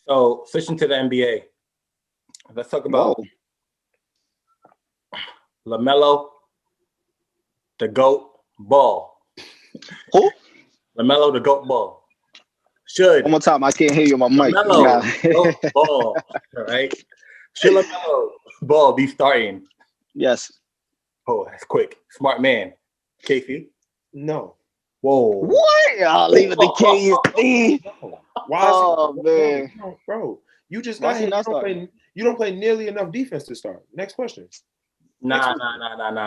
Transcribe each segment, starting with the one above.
So switching to the NBA, let's talk about LaMelo, the GOAT Ball. Who? LaMelo, the GOAT Ball. Should one more time? I can't hear you on my mic. LaMelo, GOAT Ball. All right. Should LaMelo Ball be starting? Yes. Oh, that's quick. Smart man. Casey? No. Whoa. What? I'll leave it to KC. Why man. Bro, you just got him. You don't play nearly enough defense to start. Next question. Nah.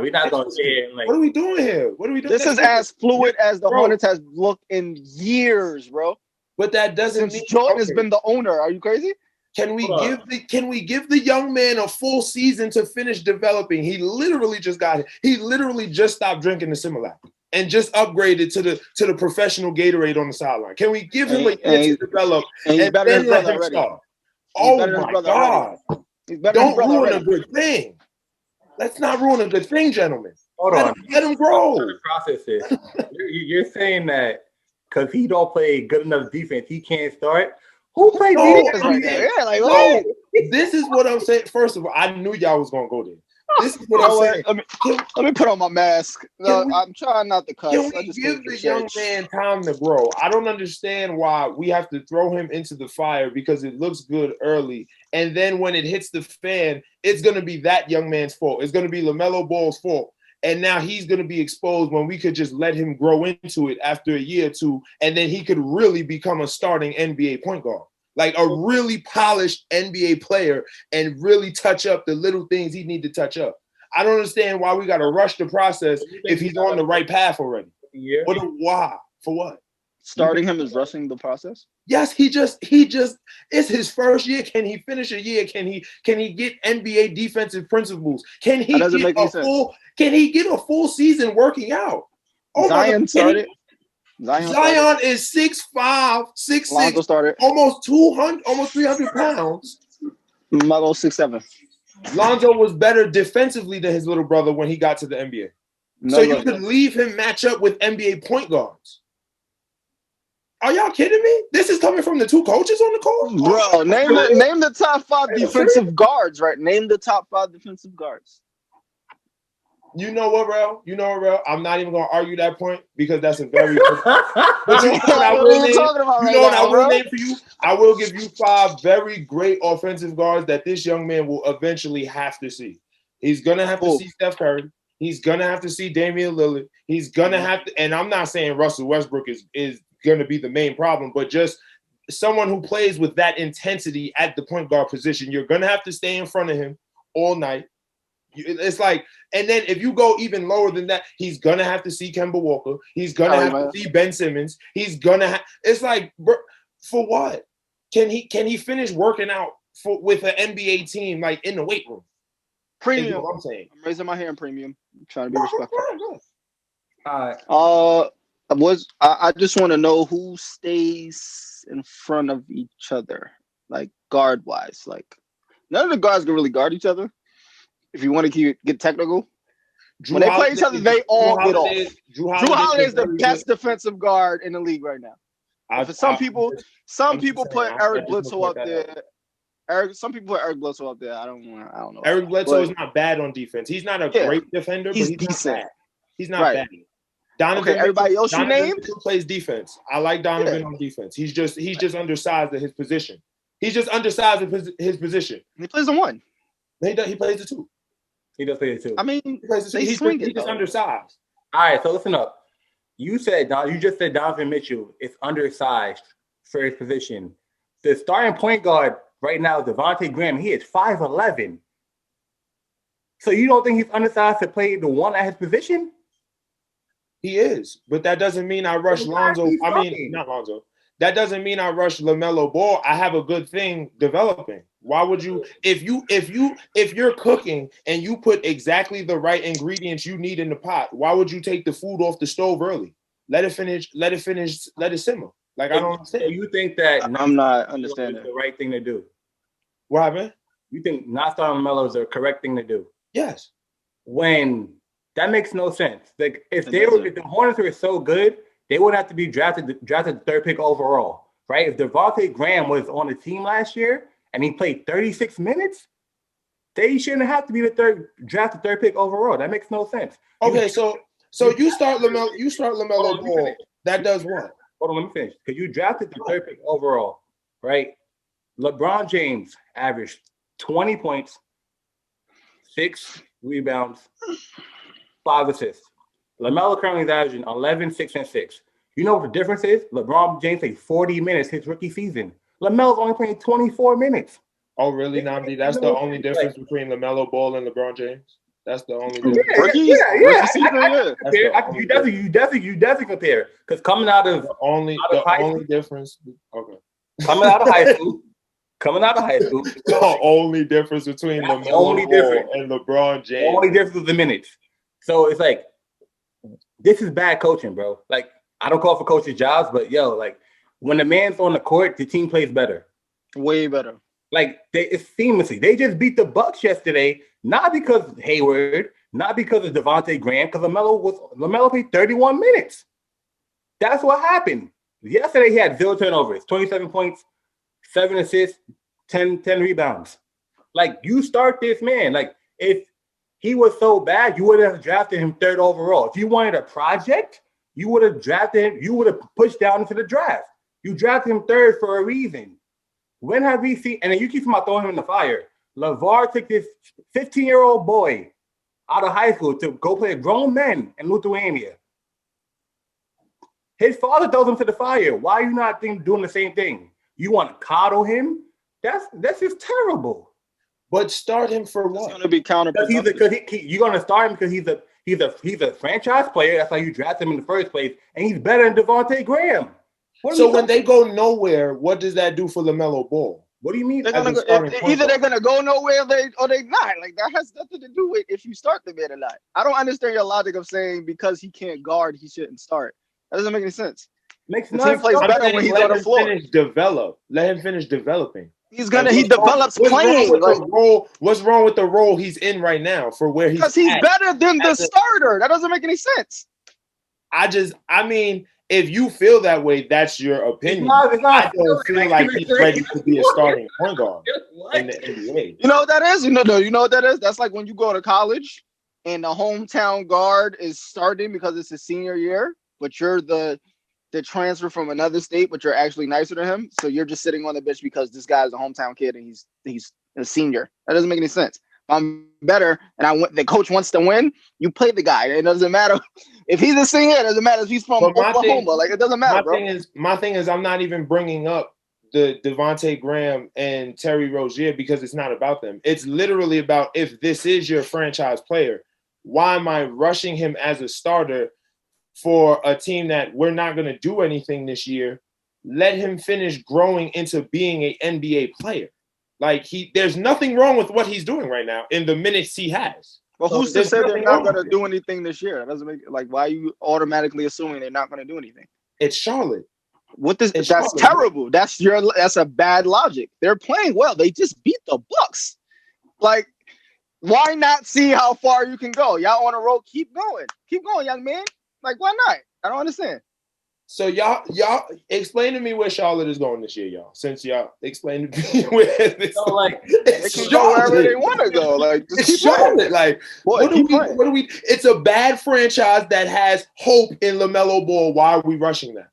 We're not going to sit here. What are we doing here? This is as fluid as the Hornets has looked in years, bro. But that doesn't mean Jordan has been the owner. Are you crazy? Can we give the young man a full season to finish developing? He literally just got it. He literally just stopped drinking the Similac and just upgraded to the professional Gatorade on the sideline. Can we give him a year to develop and then let him start? Oh my God! Don't ruin a good thing. Let's not ruin a good thing, gentlemen. Hold on. Let him grow. The process is you're saying that because he don't play good enough defense, he can't start. Who played defense right there? Yeah, like no. This is what I'm saying. First of all, I knew y'all was gonna go there. This is what I'm saying. Let me put on my mask. No, I'm trying not to cuss. Can we give the young man time to grow? I don't understand why we have to throw him into the fire because it looks good early, and then when it hits the fan, it's gonna be that young man's fault. It's gonna be LaMelo Ball's fault. And now he's going to be exposed when we could just let him grow into it after a year or two, and then he could really become a starting NBA point guard, like a really polished NBA player, and really touch up the little things he need to touch up. I don't understand why we got to rush the process if he's on the right path already. Yeah. Why? For what? Starting him is rushing the process? Yes, he just it's his first year. Can he finish a year? Can he get NBA defensive principles? Can he get a full season working out? Oh Zion started. Zion is 6'5", 6'6", started. almost 300 pounds. Melo 6'7". Lonzo was better defensively than his little brother when he got to the NBA. So you could leave him match up with NBA point guards. Are y'all kidding me? This is coming from the two coaches on the court? Bro, name the top 5 defensive guards, right? Name the top 5 defensive guards. You know what, Rel? I'm not even going to argue that point because that's a very good point. But you know what I will name for you? I will give you 5 very great offensive guards that this young man will eventually have to see. He's going to have to see Steph Curry. He's going to have to see Damian Lillard. He's going to have to – and I'm not saying Russell Westbrook is going to be the main problem, but just someone who plays with that intensity at the point guard position. You're going to have to stay in front of him all night. It's like, and then if you go even lower than that, he's going to have to see Kemba Walker. He's going to have to see Ben Simmons. He's going to it's like, for what? Can he finish working out with an NBA team like in the weight room? Premium. What I'm saying. I'm raising my hand, premium. I'm trying to be respectful. All right. I just want to know who stays in front of each other, like guard wise. Like none of the guards can really guard each other. If you want to get technical, when they play each other, they all get off. Drew Holiday is the best defensive guard in the league right now. For some people put Eric Bledsoe up there. Some people put Eric Bledsoe up there. I don't know. Eric Bledsoe is not bad on defense. He's not a great defender, but he's decent. He's not bad. Donovan, everybody else you named plays defense. I like Donovan on defense. He's just undersized at his position. He's just undersized at his position. He plays the 1. He plays the 2. He does play the 2. I mean, he plays the 2. He's just undersized. All right, so listen up. You just said Donovan Mitchell is undersized for his position. The starting point guard right now is Devontae Graham. He is 5'11". So you don't think he's undersized to play the 1 at his position? He is, but that doesn't mean I rush Lonzo. I mean, not Lonzo. That doesn't mean I rush LaMelo Ball. I have a good thing developing. Why would you? If you're cooking and you put exactly the right ingredients you need in the pot, why would you take the food off the stove early? Let it finish. Let it simmer. Like I don't understand. You think that I'm not understanding the right thing to do? What happened? You think not starting LaMelo is the correct thing to do? Yes. When that makes no sense. Like if the Hornets were so good, they would have to be drafted the 3rd pick overall. right? If Devontae Graham was on the team last year and he played 36 minutes, they shouldn't have to be the third pick overall. That makes no sense. Okay, so you start LaMelo Ball. That does what? Hold on, let me finish. Because you drafted the third pick overall, right? LeBron James averaged 20 points, 6 rebounds, 5 assists. LaMelo currently is averaging 11, 6, and 6. You know what the difference is? LeBron James played 40 minutes his rookie season. LaMelo's only playing 24 minutes. Oh, really, Namdi? That's the only difference between LaMelo Ball and LeBron James? That's the only difference. You definitely compare. Because coming out of the only difference. Okay. Coming out of high school. The only difference between LaMelo Ball and LeBron James. The only difference is the minutes. So it's like, this is bad coaching, bro. Like, I don't call for coaches' jobs, but like, when the man's on the court, the team plays better. Way better. Like, it's seamlessly. They just beat the Bucks yesterday, not because of Hayward, not because of Devontae Graham, because LaMelo played 31 minutes. That's what happened. Yesterday, he had 0 turnovers, 27 points, 7 assists, 10 rebounds. Like, you start this man. Like, if he was so bad, you would have drafted him 3rd overall. If you wanted a project, you would have drafted him. You would have pushed down into the draft. You drafted him 3rd for a reason. When have we seen? And then you keep throwing him in the fire. LeVar took this 15-year-old boy out of high school to go play grown men in Lithuania. His father throws him to the fire. Why are you not doing the same thing? You want to coddle him? That's just terrible. But start him for what? It's going to be counterproductive. You're going to start him because he's a franchise player. That's how you draft him in the first place, and he's better than Devontae Graham. So when they go nowhere, what does that do for LaMelo Ball? What do you mean? Either they're going to go nowhere or they not. Like, that has nothing to do with if you start the man or not. I don't understand your logic of saying because he can't guard, he shouldn't start. That doesn't make any sense. The team plays better when he's on the floor. Let him finish developing. He develops playing. What's wrong with the role he's in right now for where he's? Because he's better than the starter. That doesn't make any sense. I mean, if you feel that way, that's your opinion. I don't feel like he's ready to be a starting point guard in the NBA. You know what that is? You know what that is? That's like when you go to college and the hometown guard is starting because it's his senior year, but you're the transfer from another state, but you're actually nicer to him. So you're just sitting on the bench because this guy's a hometown kid and he's a senior. That doesn't make any sense. If I'm better and the coach wants to win, you play the guy. It doesn't matter if he's a senior. It doesn't matter if he's from Oklahoma. It doesn't matter, My thing is, I'm not even bringing up the Devontae Graham and Terry Rozier because it's not about them. It's literally about if this is your franchise player, why am I rushing him as a starter for a team that we're not going to do anything this year? Let him finish growing into being an NBA player. Like, there's nothing wrong with what he's doing right now in the minutes he has. Well, who's to say they're not going to do anything this year? That doesn't make why are you automatically assuming they're not going to do anything? It's Charlotte. That's Charlotte. Terrible. That's a bad logic. They're playing well. They just beat the Bucks. Like, why not see how far you can go? Y'all on a roll. Keep going, young man. Like, why not? I don't understand. So y'all explain to me where Charlotte is going this year, y'all. Since y'all explained to me where this so, like, they can go wherever they want to go. Like, it's Charlotte. Like, what do we? It's a bad franchise that has hope in LaMelo Ball. Why are we rushing that?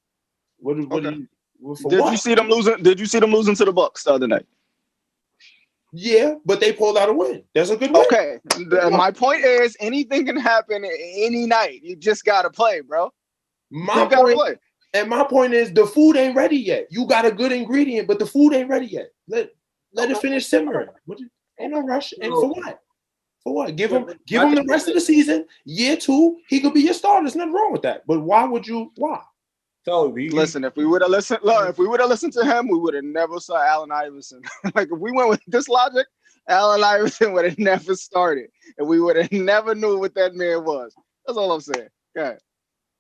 Did you see them losing? Did you see them losing to the Bucks the other night? Yeah, but they pulled out a win. That's a good win. Okay. My point is, anything can happen any night. You just gotta play, bro. My point is, the food ain't ready yet. You got a good ingredient, but the food ain't ready yet. Let it finish simmering. Ain't no rush. And for what? For what? Give him the rest of the season. Year 2, he could be your starter. There's nothing wrong with that. But why? So listen, if we would have listened to him, we would have never saw Allen Iverson. Like, if we went with this logic, Allen Iverson would have never started, and we would have never knew what that man was. That's all I'm saying. Go ahead.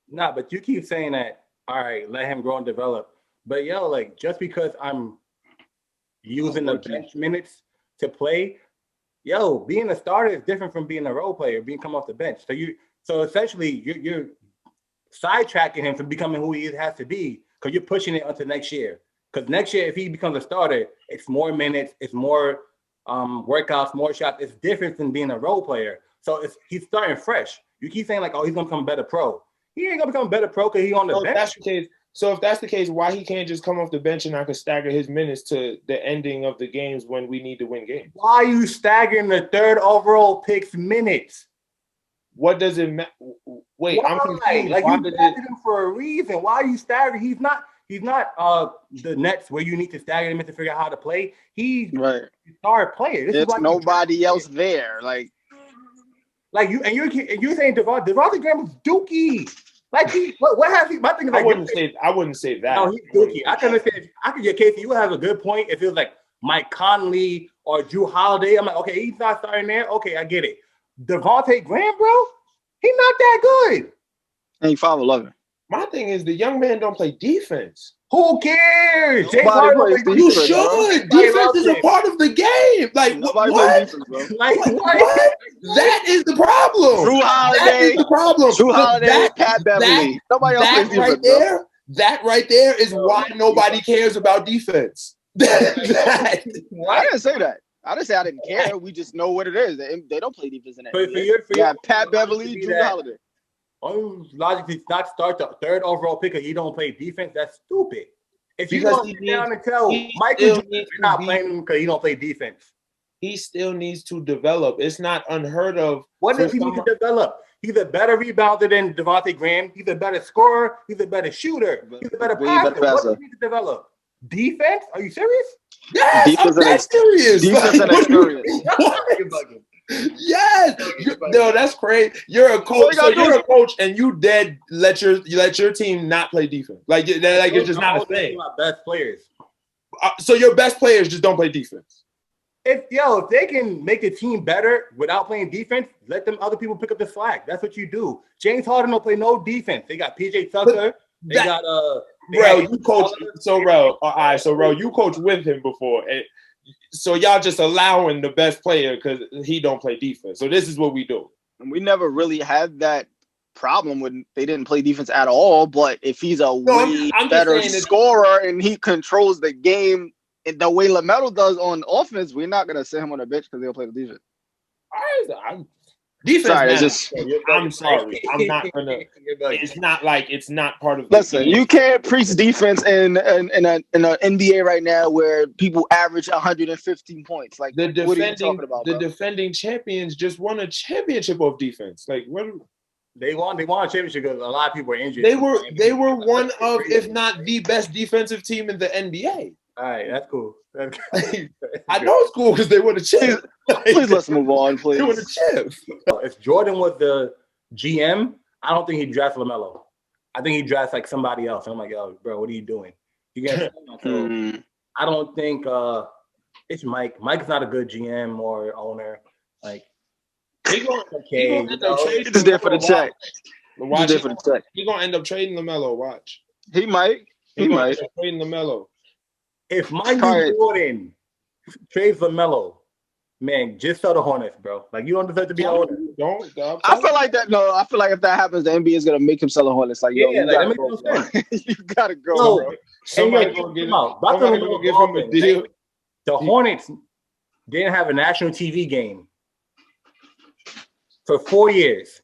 Nah, but you keep saying that. All right, let him grow and develop. But like, just because I'm using the bench minutes to play, being a starter is different from being a role player, come off the bench. So essentially, you're sidetracking him from becoming who he has to be because you're pushing it until next year. Because next year, if he becomes a starter, it's more minutes, it's more workouts, more shots. It's different than being a role player. So he's starting fresh. You keep saying like, oh, he's gonna become a better pro. He ain't gonna become a better pro because he's on the bench. If that's the case, why he can't just come off the bench and I can stagger his minutes to the ending of the games when we need to win games? Why are you staggering the third overall pick's minutes? What does it matter? Wait, why? I'm confused. Like you staggered him for a reason. Why are you staggering? He's not the Nets where you need to stagger him to figure out how to play. He's a star player. There's nobody else there. Like you and you're saying Devontae Graham was dookie. Like what has he? My thing is like I wouldn't say that. No, he's dookie. I can understand. I could get Casey. You have a good point. If it was like Mike Conley or Drew Holiday, I'm like, okay, he's not starting there. Okay, I get it. Devontae Graham, bro, he's not that good. And he 5'11". My thing is the young man don't play defense. Who cares? You should. Defense is a part of the game. Like what? Defense, like what? That is the problem. Drew Holiday. That is the problem. Drew Holiday, Pat Beverly. Nobody else plays defense, bro. That right there is why nobody cares about defense. I didn't say that. I didn't say I didn't care. We just know what it is. They don't play defense in that. Pat Beverly, Drew Holiday. Logically, not start the third overall pick because you don't play defense. That's stupid. If you because don't sit down and tell Michael you're not playing him because you don't play defense. He still needs to develop. It's not unheard of. What does he need to develop? He's a better rebounder than Devontae Graham. He's a better scorer. He's a better shooter. He's a better passer. What does he need to develop? Defense? Are you serious? Yes, I'm serious. Defense and experience. Yes. No, that's crazy. You're a coach. So you're a coach and you let your team not play defense. Like it's just not a thing. My best players. So your best players just don't play defense. If they can make the team better without playing defense, let them other people pick up the slack. That's what you do. James Harden don't play no defense. They got PJ Tucker. You coach. You coach with him before. So y'all just allowing the best player because he don't play defense. So this is what we do. And we never really had that problem when they didn't play defense at all. But if he's way better scorer and he controls the game in the way LaMelo does on offense, we're not gonna send him on the bench because they'll play the defense. Defense. I'm sorry. I'm not gonna. It's not part of. Listen, you can't preach defense in an NBA right now where people average 115 points. Like what are you talking about? The defending champions just won a championship of defense. Like what? They won a championship because a lot of people were injured. They were one of, if not the best defensive team in the NBA. All right, that's cool. I know it's cool because they won a chip. Please let's move on, please. They won a chip. If Jordan was the GM, I don't think he'd draft LaMelo. I think he'd draft like somebody else. I'm like, yo, bro, what are you doing? You get I don't think it's Mike. Mike's not a good GM or owner. Like, he's just there for the check. He's gonna end up trading LaMelo. Watch. He might. Trading LaMelo. If Michael Jordan trades LaMelo, man, just sell the Hornets, bro. Like, you don't deserve to be an owner. I feel like that. No, I feel like if that happens, the NBA is gonna make him sell the Hornets. Like, you gotta go. You gotta go, bro. Somebody's gonna give him a deal. The Hornets didn't have a national TV game for 4 years.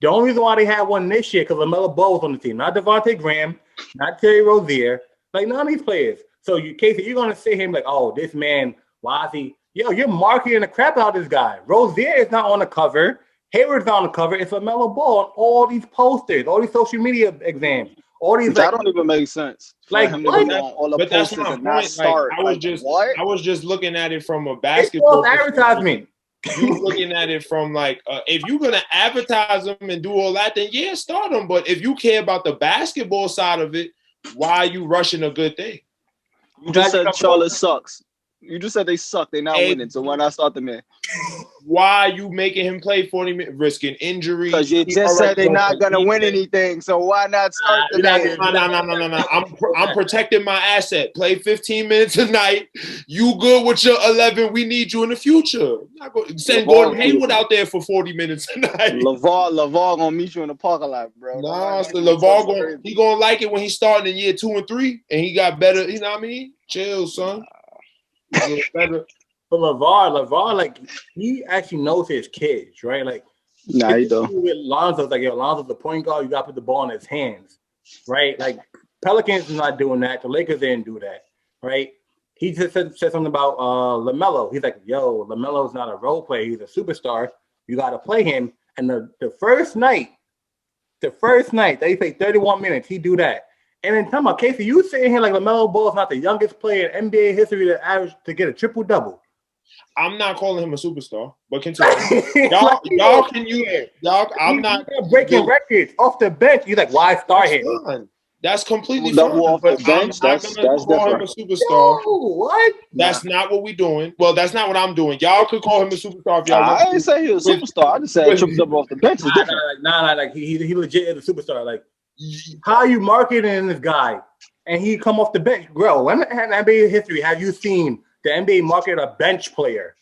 The only reason why they had one this year because LaMelo Ball was on the team, not Devontae Graham, not Terry Rozier, like none of these players. So Casey, you're gonna say him like, oh, this man, why is he? Yo, you're marketing the crap out of this guy. Rozier is not on the cover. Hayward's not on the cover. It's LaMelo Ball on all these posters, all these social media exams, all these. That don't even make sense. Like, but that's my point. I was just looking at it from a basketball advertisement. You looking at it from like, if you're gonna advertise them and do all that, then yeah, start them. But if you care about the basketball side of it, why are you rushing a good thing? You just said Charlotte sucks. You just said they suck. They're not winning. So why not start them in? Why are you making him play 40 minutes, risking injury? Because you just said they're not gonna win anything, so why not start the man? No. I'm protecting my asset. Play 15 minutes a night. You good with your 11? We need you in the future. Send Gordon Hayward out there for 40 minutes a night. LaVar gonna meet you in the parking lot, bro. Nah, so LaVar gonna like it when he's starting in year 2 and 3, and he got better. You know what I mean? Chill, son. Better. But LaVar, like he actually knows his kids, right? Like, nah, he don't. With Lonzo's like, Lonzo's the point guard. You got to put the ball in his hands, right? Like Pelicans is not doing that. The Lakers didn't do that, right? He just said something about LaMelo. He's like, yo, LaMelo's not a role player. He's a superstar. You got to play him. And the first night that he played 31 minutes, he do that. And then talking about Casey, you sitting here like LaMelo Ball is not the youngest player in NBA history to get a triple-double. I'm not calling him a superstar, but continue. I'm not breaking records off the bench. He's like, why start him? That's completely fine. Off the bench, that's call him a superstar. Yo, what? That's not what we're doing. Well, that's not what I'm doing. Y'all could call him a superstar if y'all want. I didn't say he was a superstar. I just said triple double off the bench is different. Like he legit is a superstar. Like, how are you marketing this guy? And he come off the bench. Bro, when in NBA history have you seen the NBA market a bench player?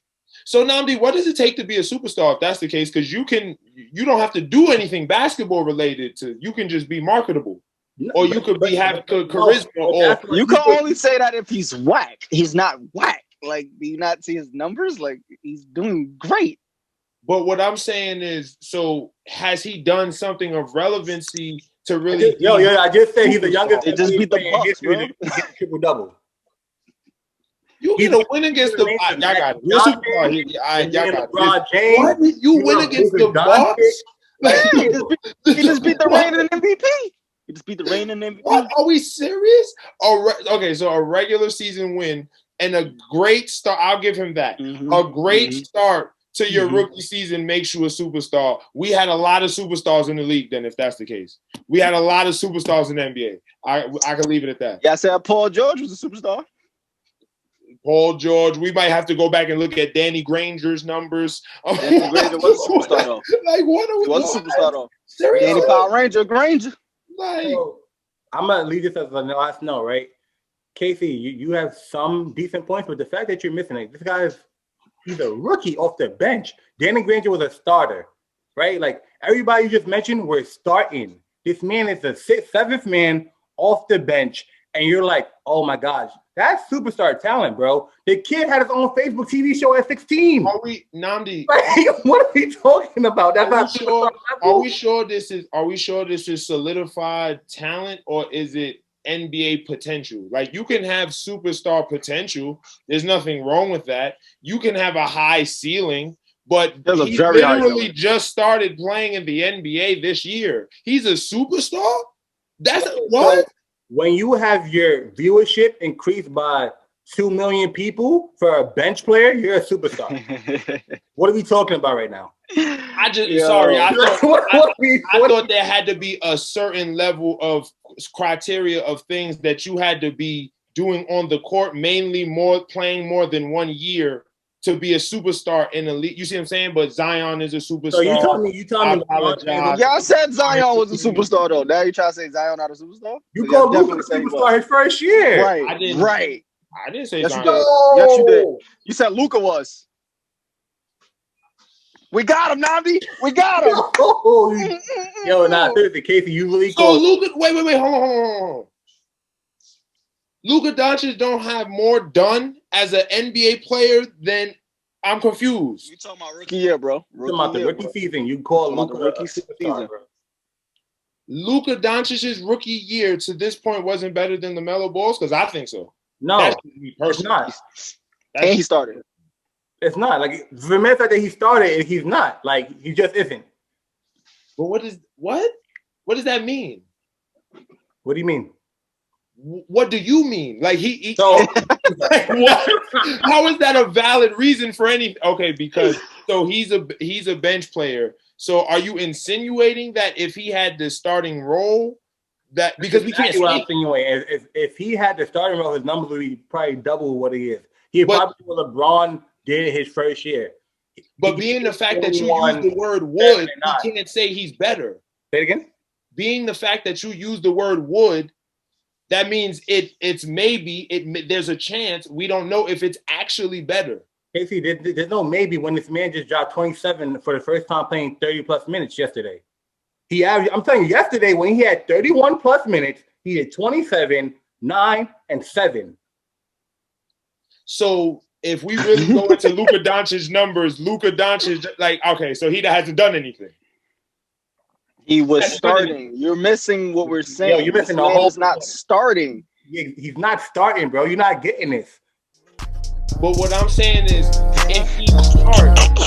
So Nnamdi, what does it take to be a superstar if that's the case? Because you don't have to do anything basketball related to. You can just be marketable. Or you could have charisma. Or you can only say that if he's whack. He's not whack. Like, do you not see his numbers? Like, he's doing great. But what I'm saying is, so has he done something of relevancy to really? I just said he's the youngest. They just beat the Bucks, bro. Triple double. You get a win against the Bucks. Y'all got it. What? You win against the Bucks? He just beat the reigning MVP. He just beat the reigning MVP. What? Are we serious? Okay, so a regular season win and a great start. I'll give him that. Mm-hmm. A great start to your rookie season makes you a superstar. We had a lot of superstars in the league then, if that's the case. We had a lot of superstars in the NBA. I can leave it at that. Yeah, I said Paul George was a superstar. Paul George. We might have to go back and look at Danny Granger's numbers. Danny Granger was a superstar, though. Like, what are we doing? He was a superstar, though. Seriously? Danny Power Ranger Granger. Like, I'm going to leave this as a last note, right? Casey, you have some decent points, but the fact that you're missing it, this guy he's a rookie off the bench. Danny Granger was a starter, right? Like, everybody you just mentioned were starting. This man is the seventh man off the bench, and you're like, oh my gosh, that's superstar talent, bro. The kid had his own Facebook TV show at 16. Are we, Nnamdi? Like, what are we talking about? That's not superstar. Are we sure this is solidified talent, or is it NBA potential? Like, you can have superstar potential. There's nothing wrong with that. You can have a high ceiling, but he literally just started playing in the NBA this year. He's a superstar? That's what? When you have your viewership increased by 2 million people for a bench player, you're a superstar. What are we talking about right now? I thought there had to be a certain level of criteria of things that you had to be doing on the court, mainly playing more than 1 year to be a superstar in the league. You see what I'm saying? But Zion is a superstar. So you tell me. Y'all said Zion was a superstar, though. Now you try to say Zion not a superstar? You called Luca a superstar his first year. Right. I didn't say Zion. Yes, you did. You said Luca was. We got him, Nnamdi. We got him. Seriously, Casey, you really called Luca. Wait, hold on. Luca Doncic don't have more done as an NBA player than I'm confused. You talking about rookie year, bro? Rookie season. You call Luca rookie season. Luca Doncic's rookie year to this point wasn't better than LaMelo Ball's, because I think so. No, it's not. And he started. It's not. Like, the matter fact that he started, he's not. Like, he just isn't. But what does that mean? What do you mean? What do you mean? Like, like, what? How is that a valid reason for anything? Okay, because he's a bench player. So are you insinuating that if he had the starting role, that because we can't if he had the starting role, his numbers would be probably double what he is. He probably what LeBron did his first year. But being the fact that you use the word would, you can't say he's better. Say it again. Being the fact that you use the word would, that means it's maybe there's a chance. We don't know if it's actually better. Casey, there's no maybe when this man just dropped 27 for the first time playing 30 plus minutes yesterday. I'm telling you, yesterday when he had 31 plus minutes, he had 27, 9, and 7. So if we really go into Luca Doncic's numbers, Luca Doncic, okay, so he hasn't done anything. He was starting. You're missing what we're saying. Yo, you're missing the whole. He's not starting. He's not starting, bro. You're not getting this. But what I'm saying is, if he starts,